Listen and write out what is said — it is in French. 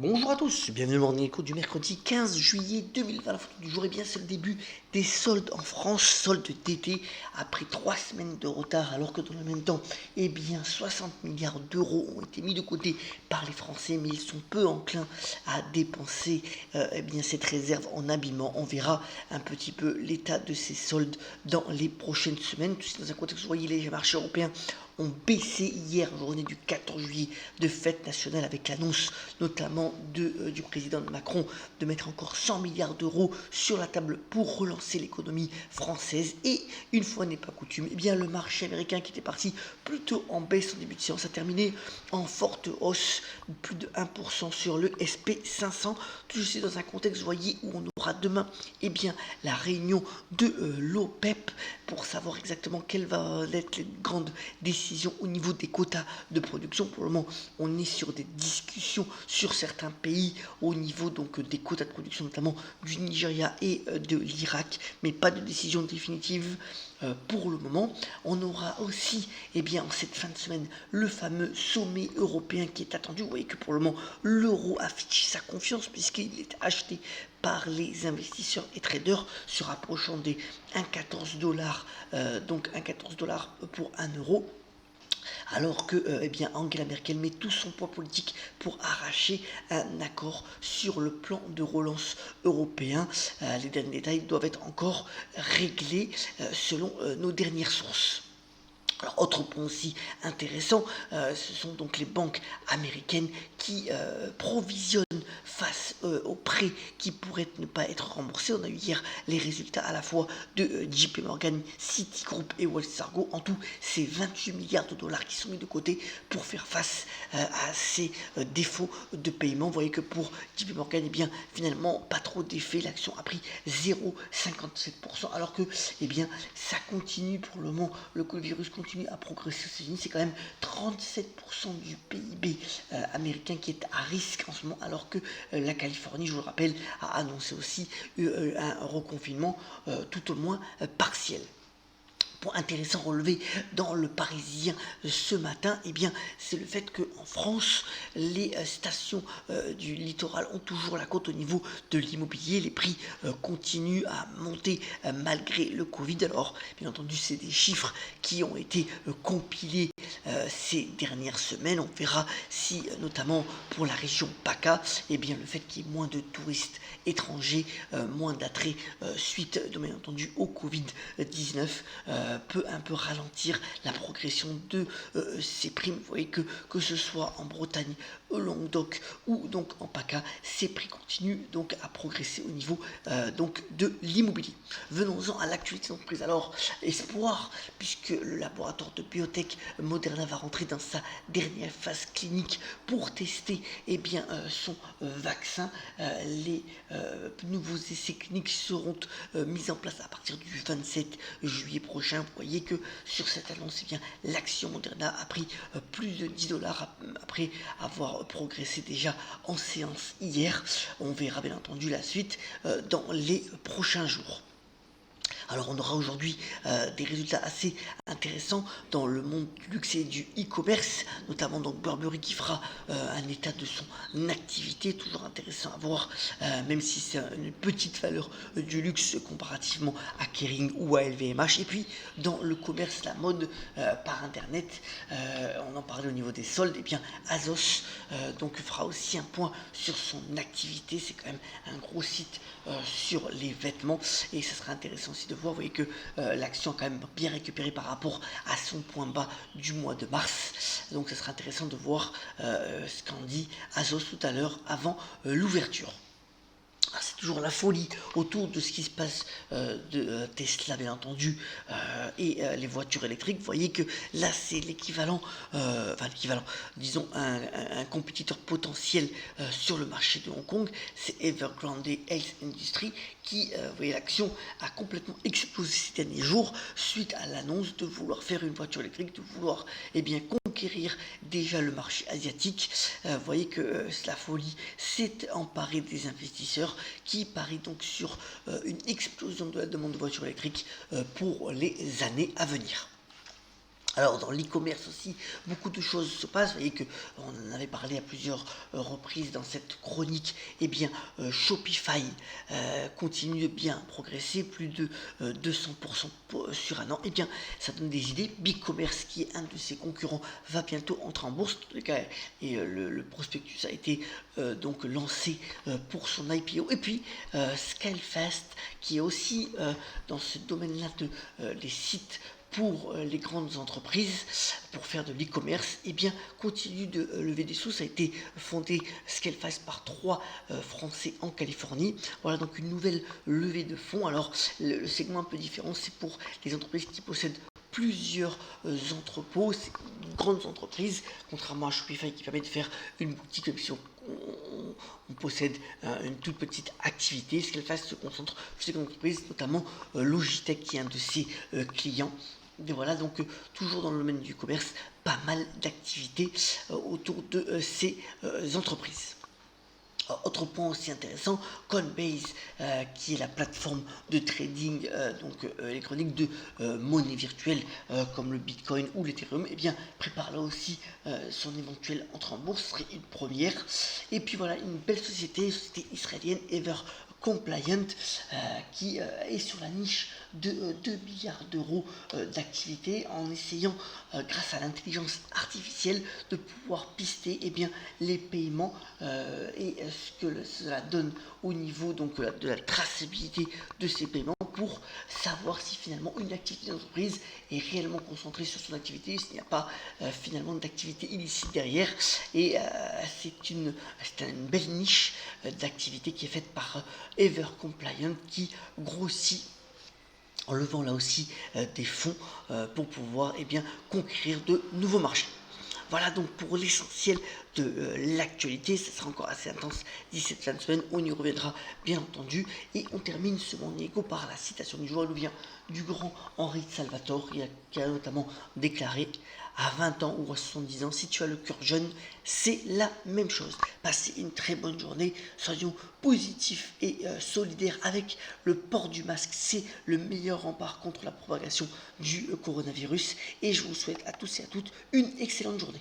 Bonjour à tous, bienvenue dans Morning Echo du mercredi 15 juillet 2020. La photo du jour, et bien c'est le début des soldes en France, soldes d'été, après 3 semaines de retard, alors que dans le même temps, eh bien 60 milliards d'euros ont été mis de côté par les Français, mais ils sont peu enclins à dépenser eh bien cette réserve en habillement. On verra un petit peu l'état de ces soldes dans les prochaines semaines. Tout dans un contexte, vous voyez, les marchés européens ont baissé hier, journée du 14 juillet, de fête nationale, avec l'annonce notamment du président Macron de mettre encore 100 milliards d'euros sur la table pour relancer l'économie française. Et une fois n'est pas coutume, eh bien le marché américain, qui était parti plutôt en baisse en début de séance, a terminé en forte hausse, plus de 1% sur le SP500. Tout ceci dans un contexte, vous voyez, où on aura demain eh bien, la réunion de l'OPEP pour savoir exactement quelles vont être les grandes décisions au niveau des quotas de production. Pour le moment, on est sur des discussions sur certains pays au niveau donc des quotas de production, notamment du Nigeria et de l'Irak, mais pas de décision définitive pour le moment. On aura aussi, eh bien, en cette fin de semaine, le fameux sommet européen qui est attendu. Vous voyez que pour le moment, l'euro affiche sa confiance puisqu'il est acheté par les investisseurs et traders, se rapprochant des 1,14 dollars, donc 1,14 dollars pour 1 euro. Alors que eh bien, Angela Merkel met tout son poids politique pour arracher un accord sur le plan de relance européen. Les derniers détails doivent être encore réglés selon nos dernières sources. Alors, autre point aussi intéressant, ce sont donc les banques américaines qui provisionnent face aux prêts qui pourraient ne pas être remboursés. On a eu hier les résultats à la fois de JP Morgan, Citigroup et Wells Fargo. En tout, c'est 28 milliards de dollars qui sont mis de côté pour faire face à ces défauts de paiement. Vous voyez que pour JP Morgan, eh bien, finalement, pas trop d'effet. L'action a pris 0,57%, alors que eh bien, ça continue pour le moment. Le virus continue à progresser aux États-Unis. C'est quand même 37% du PIB américain qui est à risque en ce moment, alors que la Californie, je vous le rappelle, a annoncé aussi un reconfinement tout au moins partiel. Point intéressant relevé dans le Parisien ce matin, eh bien, c'est le fait qu'en France, les stations du littoral ont toujours la cote au niveau de l'immobilier. Les prix continuent à monter malgré le Covid. Alors, bien entendu, c'est des chiffres qui ont été compilés ces dernières semaines. On verra si, notamment pour la région PACA, eh bien, le fait qu'il y ait moins de touristes étrangers, moins d'attrait suite, bien entendu, au Covid-19, peut un peu ralentir la progression de ces primes. Vous voyez que ce soit en Bretagne, au Languedoc ou donc en PACA, ces prix continuent donc à progresser au niveau donc de l'immobilier. Venons-en à l'actualité d'entreprise. Alors, espoir, puisque le laboratoire de biotech Moderna va rentrer dans sa dernière phase clinique pour tester eh bien, son vaccin. Les nouveaux essais cliniques seront mis en place à partir du 27 juillet prochain. Vous voyez que sur cette annonce, eh bien, l'action Moderna a pris plus de 10 dollars après avoir progressé déjà en séance hier. On verra bien entendu la suite dans les prochains jours. Alors on aura aujourd'hui des résultats assez intéressants dans le monde du luxe et du e-commerce, notamment donc Burberry qui fera un état de son activité, toujours intéressant à voir, même si c'est une petite valeur du luxe comparativement à Kering ou à LVMH. Et puis dans le commerce, la mode par internet, on en parlait au niveau des soldes, et bien Azos donc fera aussi un point sur son activité. C'est quand même un gros site sur les vêtements, et ça sera intéressant aussi de voir. Vous voyez que l'action a quand même bien récupéré par rapport à son point bas du mois de mars, donc ça sera intéressant de voir ce qu'en dit Azos tout à l'heure avant l'ouverture. C'est toujours la folie autour de ce qui se passe de Tesla, bien entendu, et les voitures électriques. Vous voyez que là, c'est l'équivalent, disons, un compétiteur potentiel sur le marché de Hong Kong. C'est Evergrande Health Industry qui, vous voyez, l'action a complètement explosé ces derniers jours suite à l'annonce de vouloir faire une voiture électrique, de vouloir eh bien, conquérir déjà le marché asiatique. Vous voyez que la folie s'est emparée des investisseurs qui parie donc sur une explosion de la demande de voitures électriques pour les années à venir. Alors dans l'e-commerce aussi, beaucoup de choses se passent. Vous voyez que on en avait parlé à plusieurs reprises dans cette chronique. Eh bien, Shopify continue de bien progresser, plus de 200% sur un an. Eh bien, ça donne des idées. BigCommerce, qui est un de ses concurrents, va bientôt entrer en bourse. En tout cas, et le prospectus a été donc lancé pour son IPO. Et puis, Scalefast, qui est aussi dans ce domaine-là de les sites pour les grandes entreprises, pour faire de l'e-commerce, eh bien, continue de lever des sous. Ça a été fondé Scalefast par 3 Français en Californie. Voilà donc une nouvelle levée de fonds. Alors, le segment un peu différent, c'est pour les entreprises qui possèdent plusieurs entrepôts, c'est une grande entreprise, contrairement à Shopify qui permet de faire une boutique, même si on possède une toute petite activité. Scalefast se concentre sur ces entreprises, notamment Logitech qui est un de ses clients. Et voilà, donc toujours dans le domaine du commerce, pas mal d'activités autour de ces entreprises. Autre point aussi intéressant, Coinbase, qui est la plateforme de trading électronique de monnaie virtuelle comme le Bitcoin ou l'Ethereum, eh bien prépare là aussi son éventuelle entrée en bourse, ce serait une première. Et puis voilà, une belle société israélienne, Ever Compliant, qui est sur la niche de 2 milliards d'euros d'activité en essayant, grâce à l'intelligence artificielle, de pouvoir pister les paiements et ce que cela donne au niveau donc, de la traçabilité de ces paiements pour savoir si finalement une activité d'entreprise est réellement concentrée sur son activité, s'il n'y a pas finalement d'activité illicite derrière. Et c'est une belle niche d'activité qui est faite par Ever Compliant qui grossit en levant là aussi des fonds pour pouvoir conquérir de nouveaux marchés. Voilà donc pour l'essentiel de l'actualité. Ça sera encore assez intense d'ici cette fin de semaine. On y reviendra bien entendu. Et on termine ce Monde Éco par la citation du jour. Elle nous vient du grand Henri de Salvatore qui a notamment déclaré: à 20 ans ou à 70 ans, si tu as le cœur jeune, c'est la même chose. Passez une très bonne journée. Soyons positifs et solidaires avec le port du masque. C'est le meilleur rempart contre la propagation du coronavirus. Et je vous souhaite à tous et à toutes une excellente journée.